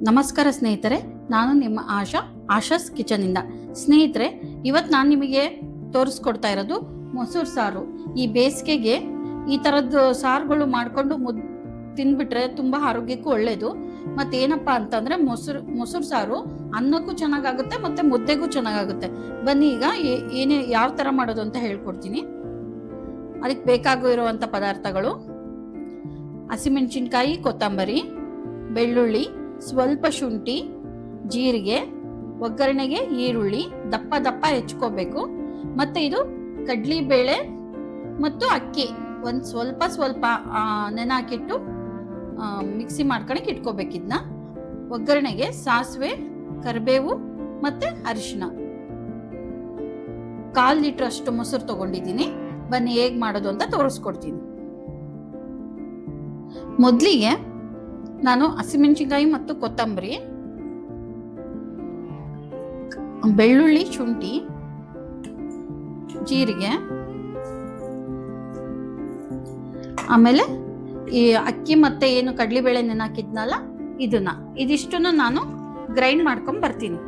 ನಮಸ್ಕಾರ ಸ್ನೇಹಿತರೆ, ನಾನು ನಿಮ್ಮ ಆಶಾಸ್ ಕಿಚನಿಂದ. ಸ್ನೇಹಿತರೆ, ಇವತ್ತು ನಾನು ನಿಮಗೆ ತೋರಿಸ್ಕೊಡ್ತಾ ಇರೋದು ಮೊಸರು ಸಾರು. ಈ ಬೇಸಿಗೆಗೆ ಈ ಥರದ್ದು ಸಾರುಗಳು ಮಾಡಿಕೊಂಡು ತಿಂದ್ಬಿಟ್ರೆ ತುಂಬ ಆರೋಗ್ಯಕ್ಕೂ ಒಳ್ಳೆಯದು. ಮತ್ತೇನಪ್ಪ ಅಂತಂದರೆ ಮೊಸರು ಸಾರು ಅನ್ನಕ್ಕೂ ಚೆನ್ನಾಗಾಗುತ್ತೆ ಮತ್ತು ಮುದ್ದೆಗೂ ಚೆನ್ನಾಗಾಗುತ್ತೆ. ಬನ್ನಿ ಈಗ ಯಾವ ಥರ ಮಾಡೋದು ಅಂತ ಹೇಳ್ಕೊಡ್ತೀನಿ. ಅದಕ್ಕೆ ಬೇಕಾಗಿರುವಂಥ ಪದಾರ್ಥಗಳು: ಹಸಿಮೆಣಸಿನ್ಕಾಯಿ, ಕೊತ್ತಂಬರಿ, ಬೆಳ್ಳುಳ್ಳಿ, ಸ್ವಲ್ಪ ಶುಂಠಿ, ಜೀರಿಗೆ, ಒಗ್ಗರಣೆಗೆ ಈರುಳ್ಳಿ ದಪ್ಪ ದಪ್ಪ ಹೆಚ್ಕೋಬೇಕು. ಮತ್ತು ಇದು ಕಡ್ಲಿಬೇಳೆ ಮತ್ತು ಅಕ್ಕಿ ಒಂದು ಸ್ವಲ್ಪ ನೆನಾಕಿಟ್ಟು ಮಿಕ್ಸಿ ಮಾಡ್ಕೊಳಕ್ಕೆ ಇಟ್ಕೋಬೇಕು. ಇದನ್ನ ಒಗ್ಗರಣೆಗೆ ಸಾಸಿವೆ, ಕರಿಬೇವು ಮತ್ತು ಅರಿಶಿನ. 1/4 ಲೀಟ್ರ್ ಅಷ್ಟು ಮೊಸರು ತಗೊಂಡಿದ್ದೀನಿ. ಬನ್ನಿ ಹೇಗೆ ಮಾಡೋದು ಅಂತ ತೋರಿಸ್ಕೊಡ್ತೀನಿ. ಮೊದಲಿಗೆ ನಾನು ಹಸಿಮೆಣಸಿನ್ಕಾಯಿ ಮತ್ತು ಕೊತ್ತಂಬರಿ, ಬೆಳ್ಳುಳ್ಳಿ, ಶುಂಠಿ, ಜೀರಿಗೆ, ಆಮೇಲೆ ಈ ಅಕ್ಕಿ ಮತ್ತೆ ಏನು ಕಡ್ಲಿಬೇಳೆ ನೆನಾಕಿದ್ನಲ್ಲ ಇದಿಷ್ಟನ್ನು ನಾನು ಗ್ರೈಂಡ್ ಮಾಡ್ಕೊಂಡ್ ಬರ್ತೀನಿ.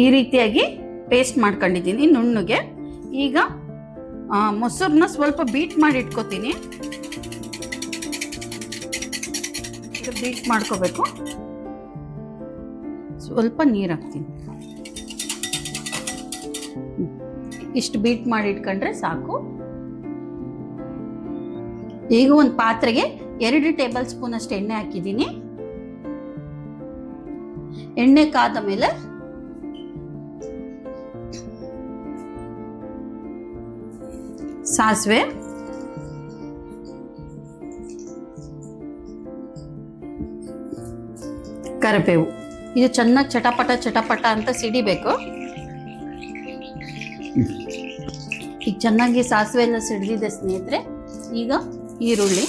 ಈ ರೀತಿಯಾಗಿ ಪೇಸ್ಟ್ ಮಾಡ್ಕೊಂಡಿದ್ದೀನಿ ನುಣ್ಣಗೆ. ಈಗ ಮೊಸರನ್ನ ಸ್ವಲ್ಪ ಬೀಟ್ ಮಾಡಿ ಇಟ್ಕೋತೀನಿ. ಬೀಟ್ ಮಾಡ್ಕೋಬೇಕು. ಸ್ವಲ್ಪ ನೀರು ಹಾಕ್ತೀನಿ. ಇಷ್ಟು ಬೀಟ್ ಮಾಡಿ ಇಟ್ಕೊಂಡ್ರೆ ಸಾಕು. ಈಗ ಒಂದು ಪಾತ್ರೆಗೆ 2 ಟೇಬಲ್ ಸ್ಪೂನ್ ಅಷ್ಟು ಎಣ್ಣೆ ಹಾಕಿದ್ದೀನಿ. ಎಣ್ಣೆ ಕಾದ ಮೇಲೆ ಸಾಸಿವೆ, ಕರಿಬೇವು, ಇದು ಚೆನ್ನಾಗಿ ಚಟಪಟ ಅಂತ ಸಿಡಿಬೇಕು. ಈಗ ಚೆನ್ನಾಗಿ ಸಾಸಿವೆ ಎಲ್ಲ ಸಿಡಿದಿದೆ ಸ್ನೇಹಿತರೆ. ಈಗ ಈರುಳ್ಳಿ,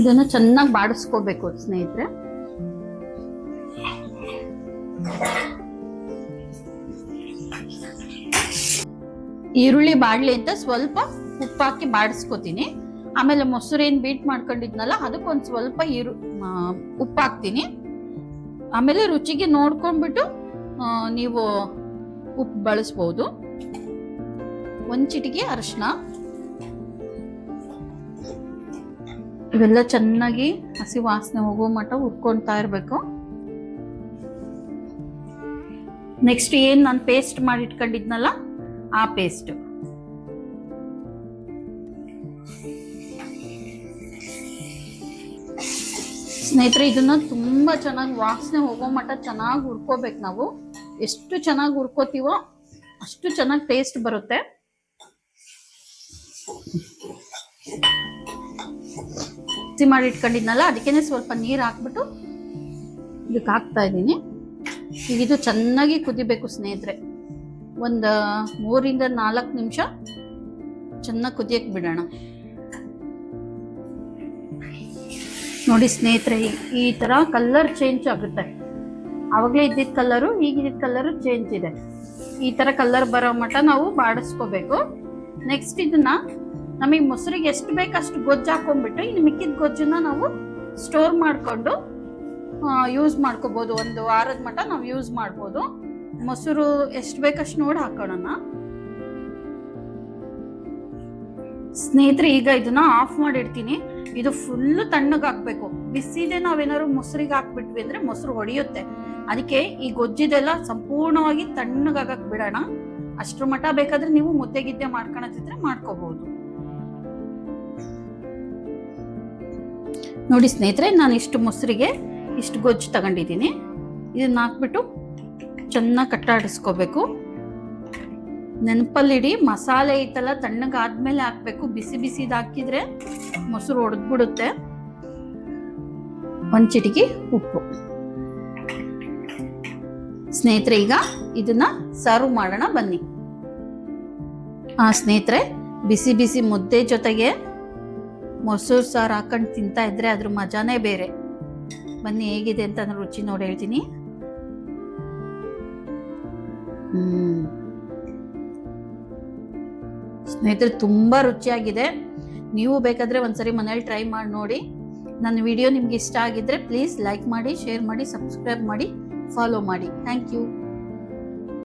ಇದನ್ನು ಚೆನ್ನಾಗಿ ಬಾಡಿಸ್ಕೋಬೇಕು ಸ್ನೇಹಿತರೆ. ಈರುಳ್ಳಿ ಬಾಡ್ಲಿ ಅಂತ ಸ್ವಲ್ಪ ಉಪ್ಪು ಹಾಕಿ ಬಾಡಿಸ್ಕೋತೀನಿ. ಆಮೇಲೆ ಮೊಸರು ಏನು ಬೀಟ್ ಮಾಡ್ಕೊಂಡಿದ್ನಲ್ಲ ಅದಕ್ಕೊಂದು ಸ್ವಲ್ಪ ಉಪ್ಪು ಹಾಕ್ತೀನಿ. ಆಮೇಲೆ ರುಚಿಗೆ ನೋಡ್ಕೊಂಡ್ಬಿಟ್ಟು ನೀವು ಉಪ್ಪು ಬಳಸ್ಬೋದು. 1 ಚಿಟಿಕೆ ಅರಿಶಿನ. ಇವೆಲ್ಲ ಚೆನ್ನಾಗಿ ಹಸಿ ವಾಸನೆ ಹೋಗೋ ಮಟ್ಟ ಹುರ್ಕೊಳ್ತಾ ಇರಬೇಕು. ನೆಕ್ಸ್ಟ್ ಏನು ನಾನು ಪೇಸ್ಟ್ ಮಾಡಿ ಇಟ್ಕೊಂಡಿದ್ನಲ್ಲ ಆ ಪೇಸ್ಟ್. ಸ್ನೇಹಿತರೆ, ಇದನ್ನ ತುಂಬಾ ಚೆನ್ನಾಗಿ ವಾಸನೆ ಹೋಗೋ ಮಟ್ಟ ಚೆನ್ನಾಗಿ ಹುರ್ಕೋಬೇಕು. ನಾವು ಎಷ್ಟು ಚೆನ್ನಾಗಿ ಹುರ್ಕೋತೀವೋ ಅಷ್ಟು ಚೆನ್ನಾಗಿ ಟೇಸ್ಟ್ ಬರುತ್ತೆ. ಮಿಕ್ಸಿ ಮಾಡಿ ಇಟ್ಕೊಂಡಿದ್ನಲ್ಲ ಅದಕ್ಕೇನೆ ಸ್ವಲ್ಪ ನೀರು ಹಾಕ್ಬಿಟ್ಟು ಇದಕ್ಕೆ ಹಾಕ್ತಾ ಇದ್ದೀನಿ. ಈಗ ಇದು ಚೆನ್ನಾಗಿ ಕುದಿಬೇಕು ಸ್ನೇಹಿತರೆ. ಒಂದು 3 ಇಂದ 4 ನಿಮಿಷ ಚೆನ್ನಾಗಿ ಕುದಿಯಕ್ಕೆ ಬಿಡೋಣ. ನೋಡಿ ಸ್ನೇಹಿತರೆ, ಈ ತರ ಕಲರ್ ಚೇಂಜ್ ಆಗುತ್ತೆ. ಆವಾಗಲೇ ಇದ್ದಿದ್ದ ಕಲರು ಈಗಿದ್ದ ಕಲರು ಚೇಂಜ್ ಇದೆ. ಈ ತರ ಕಲರ್ ಬರೋ ಮಟ್ಟ ನಾವು ಬಾಡಿಸ್ಕೋಬೇಕು. ನೆಕ್ಸ್ಟ್ ಇದನ್ನ ನಮಗೆ ಮೊಸರಿಗೆ ಎಷ್ಟು ಬೇಕು ಅಷ್ಟು ಗೊಜ್ಜು ಹಾಕೊಂಡ್ಬಿಟ್ಟು ಇನ್ನು ಮಿಕ್ಕಿದ ಗೊಜ್ಜನ್ನ ನಾವು ಸ್ಟೋರ್ ಮಾಡಿಕೊಂಡು ಯೂಸ್ ಮಾಡ್ಕೋಬಹುದು. 1 ವಾರದ ಮಟ್ಟ ನಾವು ಯೂಸ್ ಮಾಡ್ಬೋದು. ಮೊಸರು ಎಷ್ಟು ಬೇಕಷ್ಟು ನೋಡಿ ಹಾಕೋಣ ಸ್ನೇಹಿತರೆ. ಈಗ ಇದನ್ನ ಆಫ್ ಮಾಡಿಡ್ತೀನಿ. ಇದು ಫುಲ್ ತಣ್ಣಗಾಕ್ಬೇಕು. ಬಿಸಿದೆ ನಾವೇನಾದ್ರು ಮೊಸರಿಗೆ ಹಾಕ್ಬಿಟ್ವಿ ಅಂದ್ರೆ ಮೊಸರು ಹೊಡೆಯುತ್ತೆ. ಅದಕ್ಕೆ ಈ ಗೊಜ್ಜಿದೆಲ್ಲ ಸಂಪೂರ್ಣವಾಗಿ ತಣ್ಣಗಾಗಕ್ ಬಿಡೋಣ. ಅಷ್ಟ್ರ ಮಟ್ಟ ಬೇಕಾದ್ರೆ ನೀವು ಮುದ್ದೆ ಮಾಡ್ಕೊಳತಿದ್ರೆ ಮಾಡ್ಕೋಬಹುದು. ನೋಡಿ ಸ್ನೇಹಿತರೆ, ನಾನು ಇಷ್ಟು ಮೊಸರಿಗೆ ಇಷ್ಟು ಗೊಜ್ಜು ತಗೊಂಡಿದ್ದೀನಿ. ಇದನ್ನ ಹಾಕ್ಬಿಟ್ಟು ಚೆನ್ನಾಗಿ ಕಟ್ಟಾಡಿಸ್ಕೋಬೇಕು. ನೆನಪಲ್ಲಿಡಿ, ಮಸಾಲೆ ಐತಲ್ಲ ತಣ್ಣಗಾದ್ಮೇಲೆ ಹಾಕ್ಬೇಕು. ಬಿಸಿದು ಹಾಕಿದ್ರೆ ಮೊಸರು ಒಡೆದ್ಬಿಡುತ್ತೆ. 1 ಚಿಟಿಕೆ ಉಪ್ಪು. ಸ್ನೇಹಿತರೆ, ಈಗ ಇದನ್ನ ಸರ್ವ್ ಮಾಡೋಣ ಬನ್ನಿ. ಸ್ನೇಹಿತರೆ, ಬಿಸಿ ಮುದ್ದೆ ಜೊತೆಗೆ ಮೊಸರು ಸಾರು ಹಾಕೊಂಡು ತಿಂತಾ ಇದ್ರೆ ಅದ್ರ ಮಜಾನೇ ಬೇರೆ. ಬನ್ನಿ ಹೇಗಿದೆ ಅಂತ ರುಚಿ ನೋಡಿ ಹೇಳ್ತೀನಿ. ಸ್ನೇಹಿತರೆ, ತುಂಬಾ ರುಚಿಯಾಗಿದೆ. ನೀವು ಬೇಕಾದರೆ ಒಂದ್ಸರಿ ಮನೇಲಿ ಟ್ರೈ ಮಾಡಿ ನೋಡಿ. ನನ್ನ ವಿಡಿಯೋ ನಿಮ್ಗೆ ಇಷ್ಟ ಆಗಿದ್ದರೆ ಪ್ಲೀಸ್ ಲೈಕ್ ಮಾಡಿ, ಶೇರ್ ಮಾಡಿ, ಸಬ್ಸ್ಕ್ರೈಬ್ ಮಾಡಿ, ಫಾಲೋ ಮಾಡಿ. Thank you.